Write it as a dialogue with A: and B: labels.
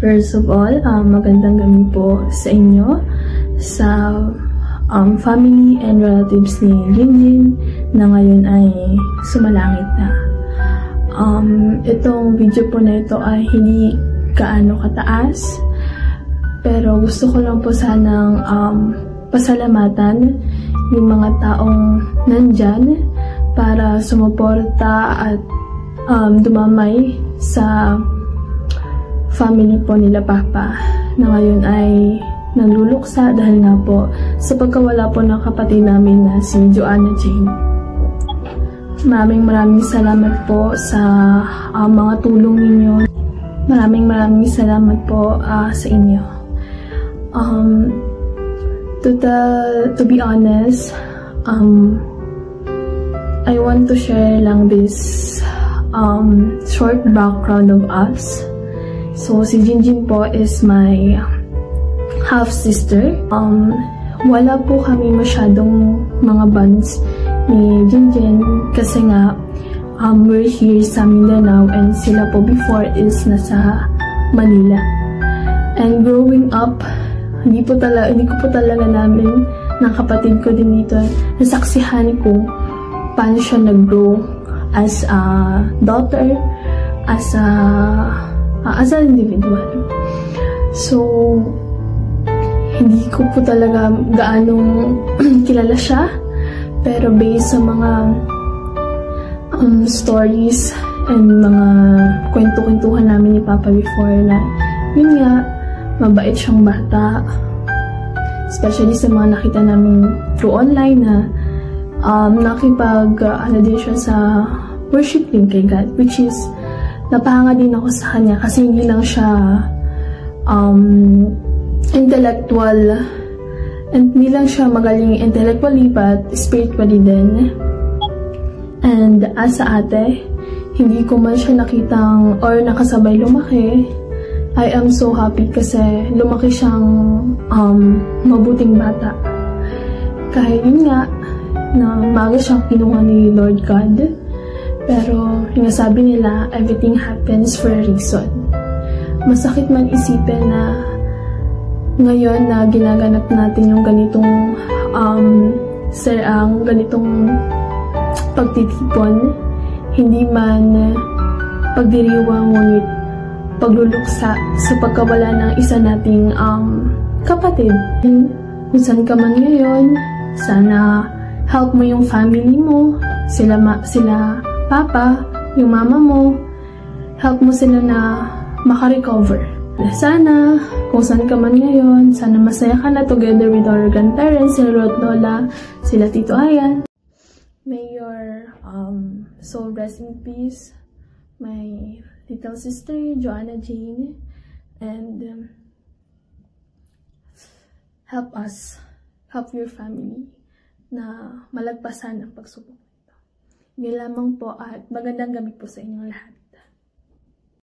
A: First of all, magandang gabi po sa inyo, sa family and relatives ni Jinjin na ngayon ay sumalangit na. Itong video po na ito ay hindi gaano kataas, pero gusto ko lang po sanang pasalamatan yung mga taong nandyan para sumuporta at dumamay sa family po nila Papa na ngayon ay naluluksa dahil nga po sa pagkawala po ng kapatid namin na si Joanna Jane. Maraming salamat po sa mga tulong ninyo. Maraming salamat po sa inyo. To be honest, I want to share lang this short background of us. So, si Jinjin po is my half-sister. Wala po kami masyadong mga bonds ni Jinjin kasi nga we're here sa Mindanao and sila po before is nasa Manila. And growing up, hindi ko po talaga namin ng kapatid ko din dito nasaksihan kung paano siya nag-grow as a daughter, as an individual. So, hindi ko po talaga gaanong kilala siya, pero based sa mga stories and mga kwento-kwentuhan namin ni Papa before na yun nga, mabait siyang bata, especially sa mga nakita namin through online na din siya sa worshiping kay God, which is napahanga din ako sa kanya kasi hindi lang siya intellectual and hindi lang siya magaling intellectually but spiritually din. And as sa ate, hindi ko man siya nakitang or nakasabay lumaki. I am so happy kasi lumaki siyang mabuting bata. Kahit yun nga na maaga siyang kinuha ni Lord God. Pero, yung sabi nila, everything happens for a reason. Masakit man isipin na ngayon na ginaganap natin yung ganitong ganitong pagtitipon, hindi man pagdiriwang ngunit pagluluksa sa pagkawala ng isa nating kapatid. Kung saan ka man ngayon, sana help mo yung family mo, sila Papa, yung mama mo, help mo sila na makarecover. Sana, kung saan ka man ngayon, sana masaya ka na together with our grandparents, sila Lola, sila Tito Ayan. May your soul rest in peace, my little sister, Joanna Jane, and help your family na malagpasan ang pagsubok. Yun lamang po at magandang gabi po sa inyong lahat.